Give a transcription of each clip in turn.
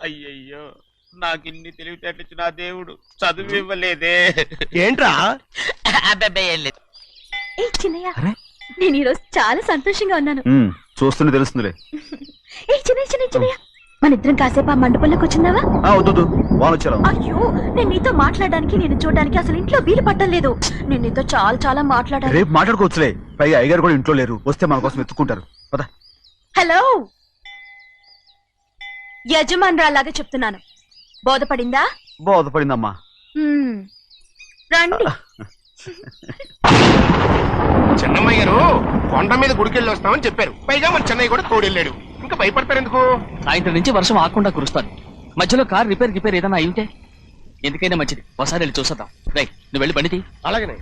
అయ్యయ్యో, నాకు ఇన్ని తెలివితేటలు నా దేవుడు చదువు ఇవ్వలేదే. ఏంట్రా? అబ్బాయి ఏం లేదు. ఏ చిన్నయ్య, నేను ఈరోజు చాలా సంతోషంగా ఉన్నాను. చూస్తూనే తెలుస్తుందిలే. ఏ చిన్నయ్య, మన ఇద్దరం కాసేపు ఆ మండపంలోకి వచ్చిందావా? వద్దు, వాళ్ళు వచ్చారు. అయ్యో, నేను నీతో మాట్లాడడానికి, నేను చూడడానికి అసలు ఇంట్లో వీలు పట్టలేదు. నేను నీతో చాలా చాలా మాట్లాడాలి. రేపు మాట్లాడుకోవచ్చులే. పైగా అయ్యగారు కూడా ఇంట్లో లేరు, వస్తే మన కోసం ఎత్తుకుంటారు. పద. హలో, యజమానురాలాగా చెప్తున్నాను, బోధపడిందా? బోధపడిందమ్మా. రండి. చెన్నమ్మ గారు కొండ మీద గుడికెళ్ళి వస్తామని చెప్పారు. పైగా మన చెన్నయ్య కూడా తోడెళ్ళాడు. ఇంకా భయపడతారు ఎందుకు? సాయంత్రం నుంచి వర్షం ఆకుండా కురుస్తాను. మధ్యలో కార్ రిపేర్ ఏదైనా అయింటే ఎందుకైనా మంచిది ఒకసారి వెళ్ళి చూసేద్దాం. రైట్, నువ్వు వెళ్ళి బండితి. అలాగనే.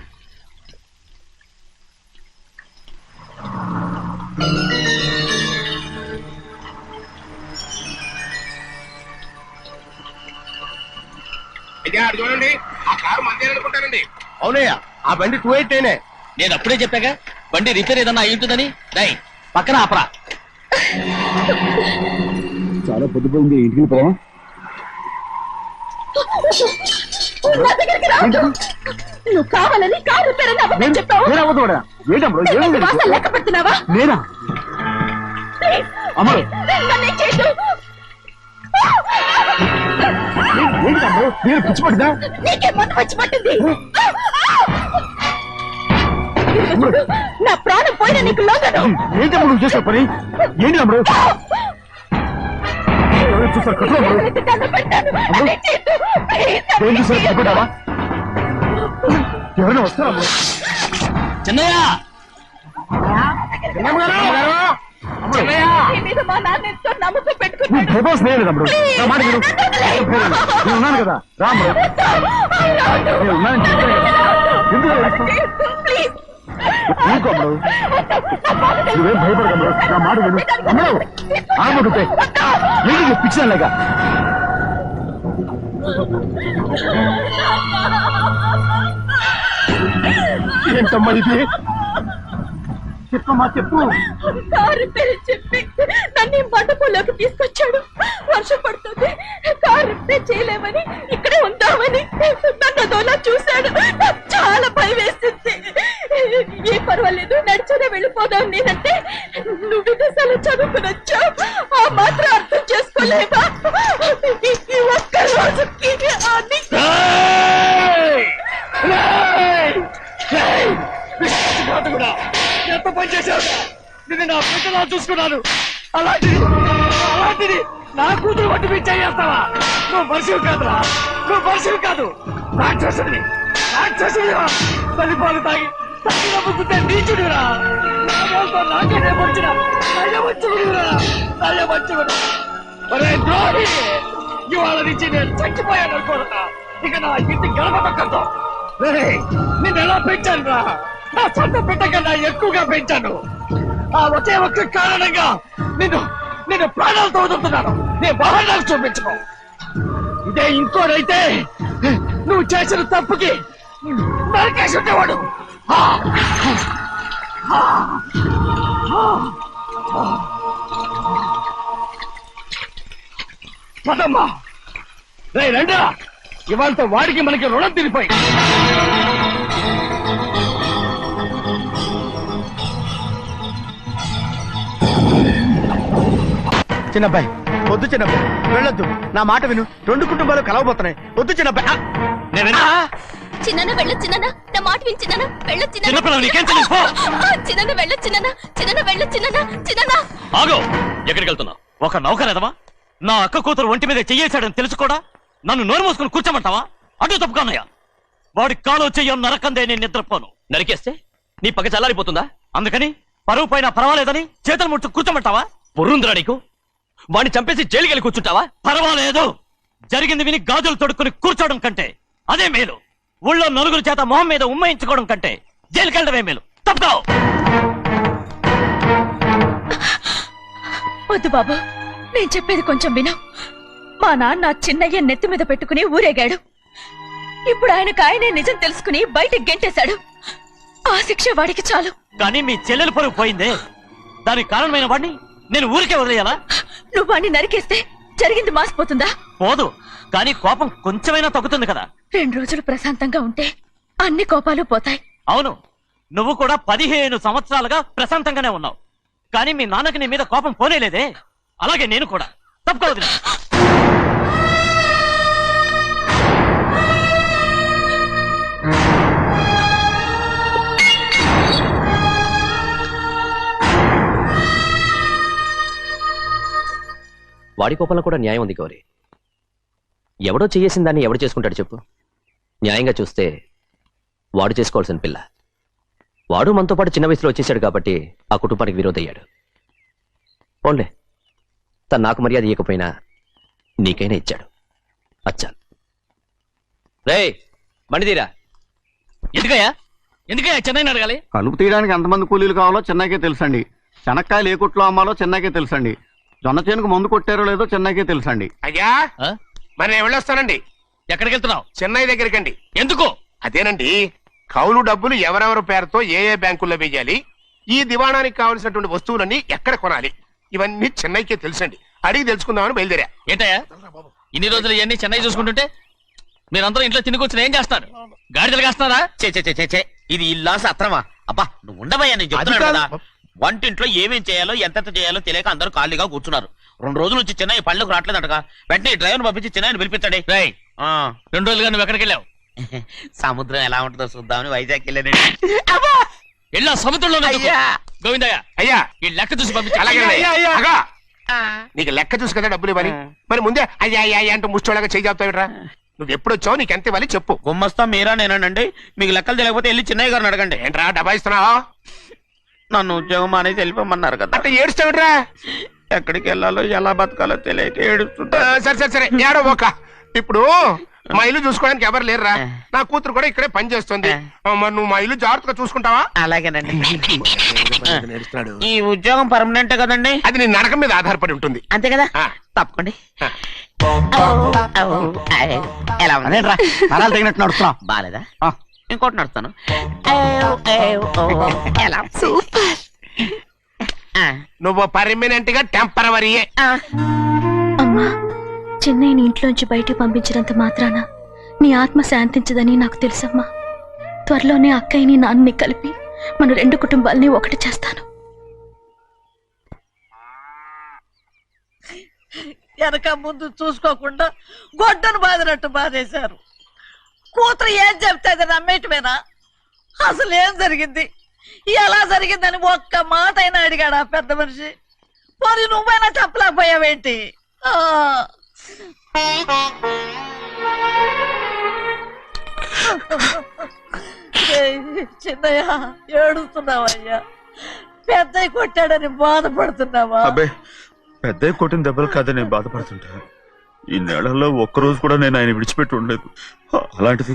చూడండి, ఆ కారు మందే అనుకుంటానండి. అవునయ్యా, ఆ బండి 288. నేను అప్పుడే చెప్పాగా బండి రిపేర్ ఏదన్నా అయి ఉంటుందని. రై, పక్కన ఆపరా. చాలా పొద్దుపోయింది, ఇంటికి పోవా? నువ్వు కావాలని కారు రిపేర్ అని అబద్ధం చెప్పావు. లెక్క పెడుతున్నావా? నేనా? అమ్మడు పిచ్చి పట్టిందా? నీకే మొన్న వచ్చి పట్టింది. నా ప్రాణం పోయినా నీకు లోగను. ఏంటమ్మా నువ్వు చేసే పని? ఏంటి అమ్మడు? చూసారు చూసారా? ఎవరైనా వస్తారా? చిన్నయ్య, మా నాన్న ఎంతో నమ్మకం పెట్టుకున్నాడు. ఉన్నాను కదా, రామ్మడు. ఇంకొమ్మడు నువ్వేం భయపడగలరు, నా మాట విను. అమ్మడు ఆగమంటుంటే ఏంటి పిచ్చిదానిలాగా? ఏంటమ్మా ఇది? చెప్పమ్మా, చెప్పు. కారు పేరు చెప్పి నన్ను మండపంలోకి తీసుకొచ్చాడు. వర్షం పడుతుంది, కారు రిపేర్ చేయలేమని ఇక్కడే ఉందామని నన్ను అదోలా చూశాడు. నాకు చాలా భయం వేసింది. ఏం పర్వాలేదు, నడిచనే వెళ్ళిపోదాం నేనంటే, నువ్వు విదేశాలు చదువుకుని వచ్చావు, ఆ మాత్రం అర్థం చేసుకోలేవా? ఈ ఒక్క రోజుకి ఎంత పని చేశావు? నిన్ను నా బిడ్డలా చూసుకున్నాను. అలాంటిది నా కూతురు పట్టి పిచ్చేస్తావా? నువ్వు మనిషివి కాదురా, నువ్వు మనిషివి కాదు, రాక్షసుడివి. తల్లిపాలు తాగి నమ్ముకుంటే నీచుడురా. నాకే వచ్చిన నయ్యవచ్చుడు. ఒరే ద్రోహి, ఇవాళ నుంచి నేను చచ్చిపోయాను అనుకోరా. ఇక నా ఇంటి గడప పక్కతో నిన్ను ఎలా పెంచాను రా? నా సొంత బిడ్డ కన్నా ఎక్కువగా పెంచాను. ఆ ఒకే ఒక్క కారణంగా నిన్ను ప్రాణాలతో వదులుతున్నాను. నేను వాహనాలు చూపించుకో. ఇదే ఇంకోనైతే నువ్వు చేసిన తప్పుకి నరికేసి ఉండేవాడు. పదమ్మా, రే రండా, ఇవాళతో వాడికి మనకి రుణం తిరిగిపోయి. చిన్నబ్బాయి వద్దు, చిన్నబ్బాయి వెళ్ళొద్దు, నా మాట విను. 2 కుటుంబాలు కలవబోతున్నాయి. వద్దు చిన్నబ్బాయి. చిన్న వెళ్ళొచ్చినా, నా మాట విని చిన్న వెళ్ళొచ్చినా. ఆగో, ఎక్కడికి వెళ్తున్నావు? ఒక నౌకరేదవా నా అక్క కూతురు ఒంటి మీద చెయ్యేశాడని తెలుసు కూడా నన్ను నోరు మూసుకుని కూర్చోమంటావా? అటు తప్పుకున్నాయా? వాడి కాలో చెయ్యం నరకందే నేను నిద్రపోను. నరికేస్తే నీ పగ చల్లారిపోతుందా? అందుకని పరువు పైన పర్వాలేదని చేతులు ముట్టు కూర్చోమంటావా? బుర్రుందిరా నీకు? వాడిని చంపేసి జైలుకెళ్ళి కూర్చుంటావా? పర్వాలేదు, జరిగింది విని గాజులు తొడుక్కుని కూర్చోవడం కంటే అదే మేలు. ఊళ్ళో నలుగురు చేత మొహం మీద ఉమ్మయించుకోవడం కంటే జైలుకెళ్ళడమే మేలు. తప్పుకో. వద్దు బాబు, నేను చెప్పేది కొంచెం విను. మా నాన్న చిన్నయ్య నెత్తి మీద పెట్టుకుని ఊరేగాడు. ఇప్పుడు ఆయననే నిజం తెలుసుకుని బయటకు గెంటేశాడు. ఆ శిక్ష వాడికి చాలు. కానీ మీ చెల్లెలు పరువు పోయిందే, దానికి కారణమైన వాడిని నేను ఊరికే వదిలేయాలా? నువ్వు వాడిని నరికేస్తే జరిగింది మాసిపోతుందా? పోదు, కానీ కోపం కొంచెమైనా తగ్గుతుంది కదా. 2 రోజులు ప్రశాంతంగా ఉంటే అన్ని కోపాలు పోతాయి. అవును, నువ్వు కూడా 15 సంవత్సరాలుగా ప్రశాంతంగానే ఉన్నావు, కానీ మీ నాన్నకి నీ మీద కోపం పోనేలేదే. అలాగే నేను కూడా. తప్పుకోవద్దు. వాడి కోపంలో కూడా న్యాయం ఉంది గౌరీ. ఎవడో చేసిన దాన్ని ఎవడు చేసుకుంటాడు చెప్పు? న్యాయంగా చూస్తే వాడు చేసుకోవాల్సిన పిల్ల. వాడు మనతో పాటు చిన్న వయసులో వచ్చేసాడు కాబట్టి ఆ కుటుంబానికి విరోధయ్యాడు. పోన్లే, తను నాకు మర్యాద ఇవ్వకపోయినా నీకైనా ఇచ్చాడు. అచ్చా రే మండిదీరా. ఎందుకయ్యా చెన్నైని అడగాలి? కలుపు తీయడానికి ఎంతమంది కూలీలు కావాలో చెన్నైకే తెలుసండి. శనక్కాయలు ఏ కుట్లో అమ్మాలో చెన్నైకే తెలుసండి. జొన్న చేనుకు మందు కొట్టారో లేదో చెన్నైకే తెలుసండి. అయ్యా మరి నేను వెళ్ళొస్తానండి. ఎక్కడికి వెళ్తున్నావు? చెన్నై దగ్గరికండి. ఎందుకు? అదేనండి, కౌలు డబ్బులు ఎవరెవరి పేరుతో ఏ ఏ బ్యాంకుల్లో వేయాలి, ఈ దివాణానికి కావలసినటువంటి వస్తువులన్నీ ఎక్కడ కొనాలి, ఇవన్నీ చెన్నైకే తెలుసండి. అడిగి తెలుసుకుందామని బయలుదేరా. ఏంటయ్యా ఇన్ని రోజులు ఇవన్నీ చెన్నై చూసుకుంటుంటే మీరందరూ ఇంట్లో తినుకొచ్చిన ఏం చేస్తారు? గాడిదలు కాస్తున్నారా? చే ఇది ఇల్లా సత్రమా? అబ్బా నువ్వు ఉండబోయా, నేను చెప్తున్నాను కదా. వంటింట్లో ఏమేం చేయాలో ఎంతెంత చేయాలో తెలియక అందరూ ఖాళీగా కూర్చున్నారు. 2 రోజుల నుంచి చెన్నై పళ్ళకు రావట్లేదటగా. వెంటనే డ్రైవర్ పంపించి చెన్నైని పిలిపించండి. 2 రోజులుగా నువ్వు ఎక్కడికి వెళ్ళావు? సముద్రం ఎలా ఉంటుందో చూద్దామని వైజాగ్ వెళ్ళానండి. వెళ్ళా సముద్రంలో గోవిందయ్య అయ్యా ఈ లెక్క చూసి పంపించి. అలాగే అగా, నీకు లెక్క చూసి కదా డబ్బులు ఇవ్వాలి. మరి ముందే అయ్యా అయ్యా అంటూ ముష్టోళ్ళగా చేయి చెప్తావిట్రా. నువ్వు ఎప్పుడు వచ్చావు, నీకు ఎంత ఇవ్వాలి చెప్పు. గుమ్మస్తా మీరా నేనండి. మీకు లెక్కలు తెలియకపోతే వెళ్ళి చెన్నై గారిని అడగండి. ఏంట్రా డబ్బా ఇస్తున్నావా? నన్ను ఉద్యోగం అనేది వెళ్ళిపోమన్నారు కదా. అంటే ఏడుస్తావిట్రా? ఎక్కడికి వెళ్ళాలో ఎలా బతకాలో తెలియక ఏడుస్తుంటా. సరే ఏడో ఒక. ఇప్పుడు మా ఇల్లు చూసుకోవడానికి ఎవరు లేరురా. నా కూతురు కూడా ఇక్కడే పని చేస్తుంది. మరి నువ్వు మా ఇల్లు జాగ్రత్తగా చూసుకుంటావా? అలాగేనండి. ఈ ఉద్యోగం పర్మనెంట్ కదండి? అది నీ నరకం మీద ఆధారపడి ఉంటుంది. అంతే కదా, తప్పకండి. ఎలా ఉంది? అదేంట్రా నరాలు తగినట్టు నడుస్తున్నావు? బాలేదా? ఇంకోటి నడుస్తాను. ఎలా? సూపర్. నువ్వు పర్మనెంట్ గా టెంపరవరీయే. అమ్మా, చెన్నైని ఇంట్లోంచి బయటికి పంపించినంత మాత్రాన నీ ఆత్మ శాంతించదని నాకు తెలుసమ్మా. త్వరలోనే అక్కయ్యని నాన్నని కలిపి మన 2 కుటుంబాలని ఒకటి చేస్తాను. వెనక ముందు చూసుకోకుండా గొడ్డను బాదినట్టు బాధేశారు. కూతురు ఏం చెప్తే అది నమ్మేటమేనా? అసలు ఏం జరిగింది, ఎలా జరిగిందని ఒక్క మాట అయినా అడిగాడు ఆ పెద్ద మనిషి. పోనీ నువ్వైనా చెప్పలేకపోయావేంటి? చిన్నయ్య ఏడుస్తున్నావయ్యా? పెద్దయ్య కొట్టాడని బాధపడుతున్నావా? అబ్బే, పెద్ద కొట్టిన దెబ్బలు కాదని నేను బాధపడుతుంటా. ఈ నెలలో ఒక్కరోజు కూడా నేను ఆయన విడిచిపెట్టి ఉండలేదు. అలాంటిది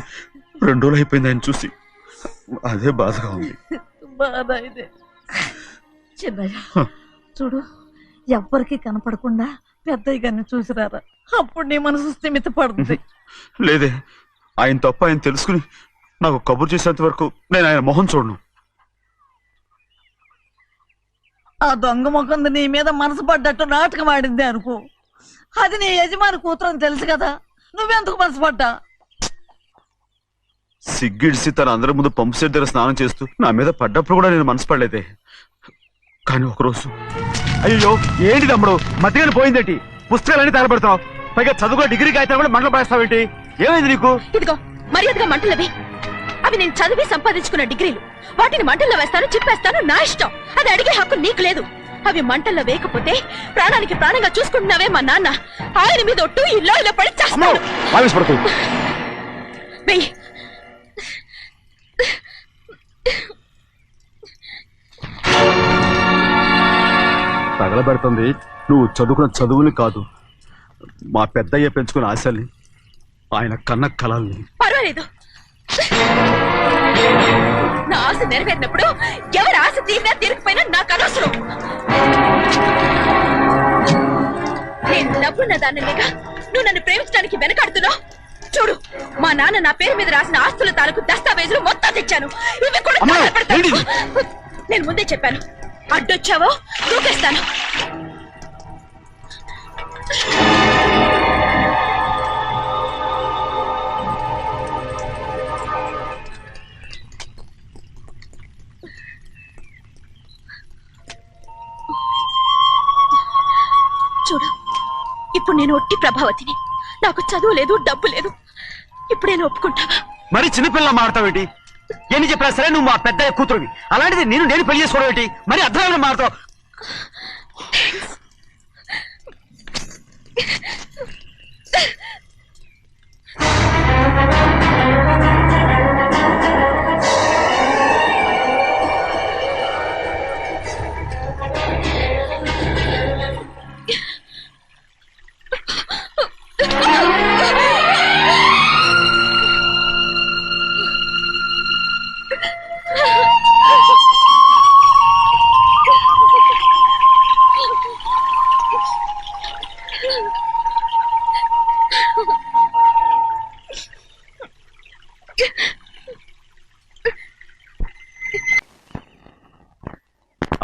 2 రోజులు అయిపోయింది ఆయన చూసి. అదే బాధగా ఉంది. బాధ ఇదే. చిన్నయ్య చూడు, ఎవ్వరికి కనపడకుండా పెద్దయ్య గారిని చూసిరారా, అప్పుడు నీ మనసు స్థిమిత పడుతుంది. లేదే, ఆయన తప్ప ఆయన తెలుసుకుని నాకు కబురు చేసేంత వరకు నేను ఆయన మొహం చూడను. ఆ దొంగ ముఖంది నీ మీద మనసు పడ్డట్టు నాటకం ఆడింది అనుకో. అది నీ యజమాని కూతురు అని తెలుసు కదా, నువ్వెందుకు మనసు పడ్డా? సిగ్గిడిసి తన అందరి ముందు పంపు సెట్ దగ్గర స్నానం చేస్తూ నా మీద పడ్డప్పుడు కూడా నేను మనసు పడలేదే. కానీ ఒకరోజు, అయ్యో ఏంటి తమ్ముడు మధ్యగా పోయిందేంటి? పుస్తకాలన్నీ తగలబెడతావు, పైగా చదువుకో డిగ్రీ కాగితం కూడా మంటలు పడేస్తావేంటి? ఏమైంది నీకు? ఇదిగో మర్యాదగా మంటలవి. అవి నేను చదివి సంపాదించుకున్న డిగ్రీలు. వాటిని మంటల్లో వేస్తాను, చిప్పేస్తాను, నా ఇష్టం. అది అడిగే హక్కు నీకు లేదు. అవి మంటల్లో వేయకపోతే ప్రాణానికి ప్రాణంగా చూసుకుంటున్నావే మా నాన్న. ఆయన మీద ఒట్టు ఇల్లు ఇలా పడి చేస్తాను. వెయ్యి. తగలబెడుతుంది నువ్వు చదువుకున్న చదువుని కాదు, మా పెద్దయ్య పెంచుకున్న ఆశల్ని, ఆయన కన్న కలల్ని. పర్వాలేదు, నా ఆశ నెరవేరినప్పుడు ఎవరి ఆశ తీరినా తీరకపోయినా నాకు అనవసరం. నేను డబ్బున్న దానిగా నువ్వు నన్ను ప్రేమించడానికి వెనకాడుతున్నావు. చూడు, మా నాన్న నా పేరు మీద రాసిన ఆస్తుల తాలూకు దస్తావేజులు మొత్తం తెచ్చాను. ఇవి కూడా నేను ముందే చెప్పాను, అడ్డొచ్చావో దూకేస్తాను. చూడు, ఇప్పుడు నేను ఒట్టి ప్రభావతిని. నాకు చదువు లేదు, డబ్బు లేదు. ఇప్పుడేనా ఒప్పుకుంటావా? మరి చిన్నపిల్ల మాడతావేటి? ఎన్ని చెప్పినా సరే నువ్వు మా పెద్ద కూతురువి. అలాంటిది నేను పెళ్లి చేసుకోవడం ఏంటి? మరి అర్థంగా మాడతావు.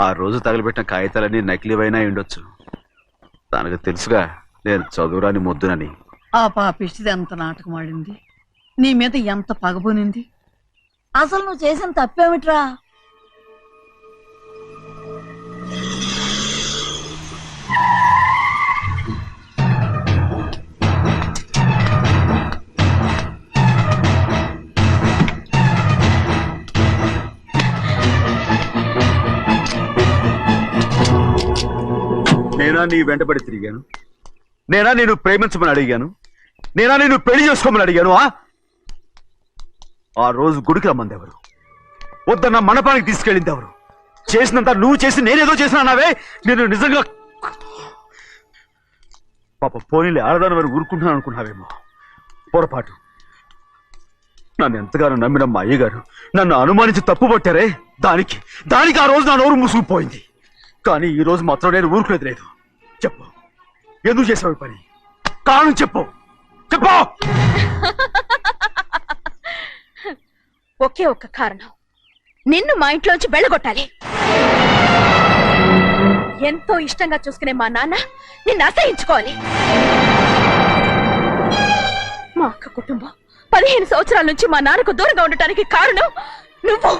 ఆ రోజు తగలబెట్టిన కాగితాలన్నీ నకిలీవైనా ఉండొచ్చు. తనకు తెలుసుగా నేను చదువురాని మొద్దునని. ఆ పాపిష్టిది ఎంత నాటకం ఆడింది, నీ మీద ఎంత పగబోనింది. అసలు నువ్వు చేసిన తప్పేమిట్రా? నేనా నీ వెంటబడి తిరిగాను? నేనా నేను ప్రేమించమని అడిగాను? నేనా నేను పెళ్లి చేసుకోమని అడిగాను? ఆ రోజు గుడికి రమ్మంది ఎవరు? వద్దన్న మండపానికి తీసుకెళ్ళింది ఎవరు? చేసినంత నువ్వు చేసి నేనేదో చేసినా నావే. నేను నిజంగా పాప పోనీలే ఆడదాని వారు ఊరుకుంటున్నాను అనుకున్నావేమో. పొరపాటు. నన్ను ఎంతగానో నమ్మిన మా అయ్యగారు నన్ను అనుమానించి తప్పుపట్టారే, దానికి ఆ రోజు నా నోరు మూసుకుపోయింది. కానీ ఈ రోజు మాత్రం నేను ఊరుకునేది లేదు. చెప్పు, ఎందుకు చేసావు పని? కారణం చెప్పు. ఒకే ఒక్క కారణం, నిన్ను మా ఇంట్లోంచి వెళ్ళగొట్టాలి. ఎంతో ఇష్టంగా చూసుకునే మా నాన్న నిన్ను అసహించుకోవాలి. మా అక్క కుటుంబం 15 సంవత్సరాల నుంచి మా నాన్నకు దూరంగా ఉండటానికి కారణం నువ్వు.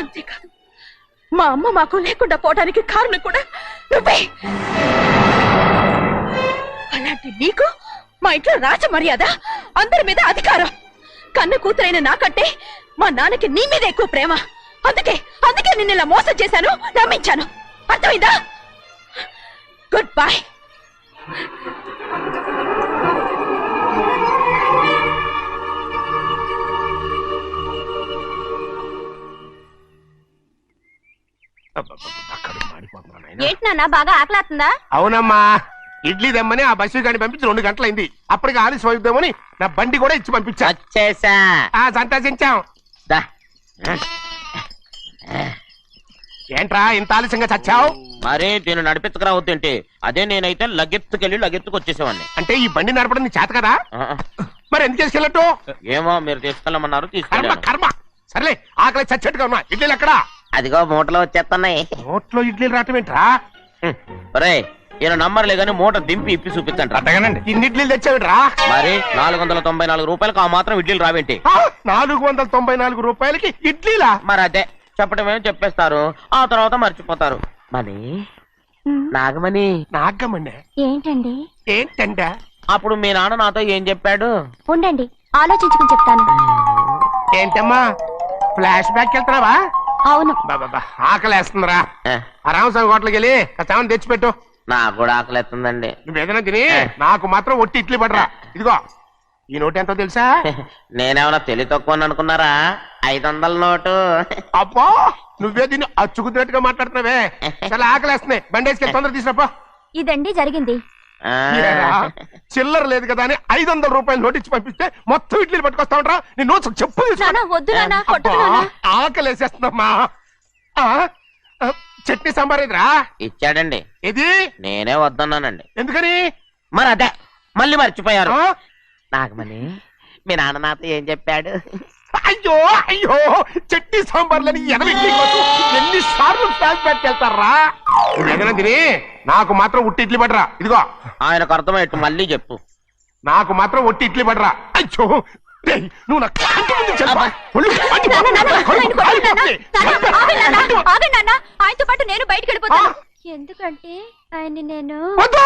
అంతేకాదు, మా అమ్మ మాకు లేకుండా పోవడానికి కారణం కూడా నువ్వే. అలాంటి నీకు మా ఇంట్లో రాజ మర్యాద, అందరి మీద అధికారం. కన్న కూతురైన నాకంటే మా నాన్నకి నీ మీద ఎక్కువ ప్రేమ. అందుకే నిన్ను ఇలా మోసం చేశాను, నమ్మించాను. అర్థమైందా? Good bye. ఏంటి నాన్న, బాగా ఆకలాతుందా? అవునమ్మా, ఇడ్లీ దమ్మని ఆ బస్సు గాని పంపించి 2 గంటలైంది. అప్పటికి ఆలస్యం అవుతామని నా బండి కూడా ఇచ్చి పంపించా. వచ్చేసా. సంతోషించాం. దా. ఏంట్రా ఇంత ఆలస్యంగా చచ్చావు? మరి దీన్ని నడిపించకరావద్దేంటి? అదే నేనైతే లగెత్తుకు వచ్చేసేవాడిని. అంటే ఈ బండి నడపడం నీ చేత కదా? మరి ఎందుకు చేసుకెళ్ళట్టు? ఏమో మీరు తీసుకెళ్ళమన్నారు, కర్మ తీసుకెళ్ళాను. కర్మ. సర్లే, ఆకలి చచ్చట్టుగా ఉన్నా. ఇడ్లీలు ఎక్కడా? అదిగో మూటలో వచ్చేస్తున్నాయి. నోట్లో ఇడ్లీలు రావటం ఏంట్రా? ఒరే, ఈయన నంబర్లే గాని మూట దింపి ఇప్పి చూపించండి. అట్టగానండి. ఇన్ని ఇడ్లీలు తెచ్చావిడ్రా? మరి 494 రూపాయలకు ఆ మాత్రం ఇడ్లీలు రావేంటి? 494 రూపాయలకి ఇడ్లీలా? మరి అదే చెప్పడమేమో చెప్పేస్తారు, ఆ తర్వాత మర్చిపోతారు. మనీ నాగమణి. నాగమణి ఏంటండి? ఏంటంట? అప్పుడు మీ నాన్న నాతో ఏం చెప్పాడు? ఉండండి, ఆలోచించుకుని చెప్తాను. ఏంటమ్మా, ఫ్లాష్ బ్యాక్ వెళ్తున్నావా? అవును. బాబా ఆకలేస్తుందిరా. ఆ, రామస్వామి హోటల్కి వెళ్ళి కచామని తెచ్చిపెట్టు. నాకు కూడా ఆకలిస్తుందండి. నువ్వేదైనా తిని నాకు మాత్రం ఒట్టి ఇడ్లీ పడరా. ఇదిగో ఈ నోటు ఎంతో తెలుసా? నేనేమన్నా తెలివి తక్కువ అనుకున్నారా? 500 నోటు. అబ్బా, నువ్వే దీన్ని అచ్చుకుతున్నట్టుగా మాట్లాడుతున్నావే. చాలా ఆకలేస్తున్నాయి, బండేసుకెళ్ళి తొందర తీసినప్పా. ఇదండి జరిగింది. ఆ, చిల్లర లేదు కదా అని 500 రూపాయలు నోటు ఇచ్చి పంపిస్తే మొత్తం ఇడ్లీలు పట్టుకొస్తా ఉంటా. నీ నోట్స్ చెప్పు. వద్దు నాన్న, ఆకలేసేస్తుందమ్మా. చట్నీ సాంబార్ ఎదురా ఇచ్చాడండి. ఇది నేనే వద్దన్నానండి. ఎందుకని? మరి అదే మళ్ళీ మర్చిపోయారు. నాగమణి, మీ నాన్న నాతో ఏం చెప్పాడు? అయ్యో అయ్యో, చట్నీ సాంబార్లని ఎన్నిసార్లు ఫ్లాష్ బ్యాక్ వెళ్తారా? ఏదైనా తిని నాకు మాత్రం ఉట్టి ఇడ్లీ పడరా. ఇదిగో ఆయనకు అర్థమయ్యట్టు మళ్ళీ చెప్పు. నాకు మాత్రం ఒట్టి ఇడ్లీ పడరా. అయ్యో, రేయ్, నువ్వు నా కంటి ముందు చెప్పా. ఆయనతో పాటు నేను బయటికి వెళ్ళిపోతాను. ఎందుకంటే ఆయన నేను వద్దు!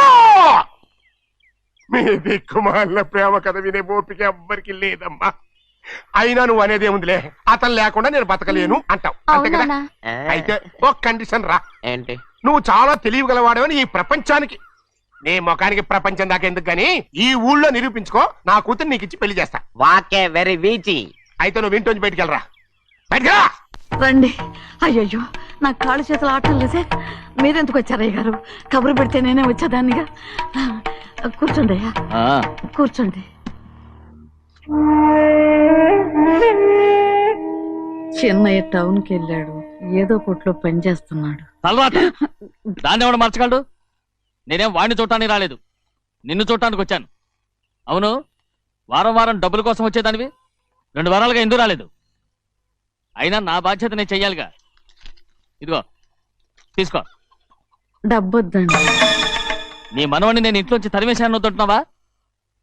మీ దిక్కుమాలిన ప్రేమ కథ వినే ఓపిక ఎవ్వరికి లేదమ్మా. అయినా నువ్వు అనేది ఏముందిలే, అతను లేకుండా నేను బతకలేను అంటావు అంతే కదా. అవునా అయితే ఒక కండిషన్ రా. ఏంటి? నువ్వు చాలా తెలియగలవాడవని ఈ ప్రపంచానికి, నీ ముఖానికి ప్రపంచం దాకా ఎందుకు గాని ఈ ఊళ్ళో నిరూపించుకో. నా కూతురు నీకు ఇచ్చి పెళ్లి చేస్తా. వాకే వెరీ వీచి. అయితే నువ్వు ఇంటి నుంచి బయటికి వెళ్ళరా. బయటికి రా. రండి. అయ్యయ్యో నా కాళ్ళు చేతులు ఆటలు లేసే. మీరెందుకు వచ్చారయ్య గారు? కబురు పెడితే నేనే వచ్చేదాన్నిగా. కూర్చోండి అయ్యా, కూర్చోండి. చిన్నయ్య టౌన్కి వెళ్ళాడు, ఏదో కొట్లో పని చేస్తున్నాడు. తలరాట దాన్ని ఎవడు మార్చగలడు? నేనేం వాడిని చూడటానికి రాలేదు, నిన్ను చూడటానికి వచ్చాను. అవును, వారం వారం డబ్బుల కోసం వచ్చేదానివి 2 వారాలుగా ఎందుకు రాలేదు? అయినా నా బాధ్యత నేను చెయ్యాలిగా. ఇదిగో తీసుకో. డబ్బొద్దండి. నీ మనవడిని నేను ఇంట్లోంచి తరిమేశాను వద్దంటున్నావా?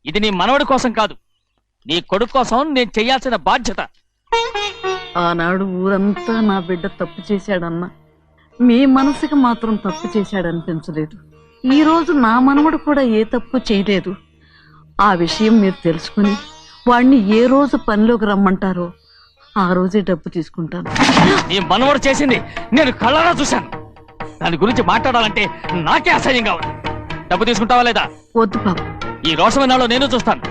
ఇది నీ మనవడి కోసం కాదు, నీ కొడుకు కోసం నేను చెయ్యాల్సిన బాధ్యత. ఆనాడు ఊరంతా నా బిడ్డ తప్పు చేశాడన్నా, మీ మనసుకి మాత్రం తప్పు చేశాడనిపించలేదు. ఈ రోజు నా మనవడు కూడా ఏ తప్పు చేయలేదు. ఆ విషయం మీరు తెలుసుకుని వాడిని ఏ రోజు పనిలోకి రమ్మంటారో ఆ రోజే డబ్బు తీసుకుంటాను. నీ మనవడు చేసింది నేను కళ్ళారా చూశాను. దాని గురించి మాట్లాడాలంటే నాకే అసహ్యంగా ఉంది. డబ్బు తీసుకుంటావా లేదా? వద్దు బాబు. ఈ రోషమనాలో నేను చూస్తాను.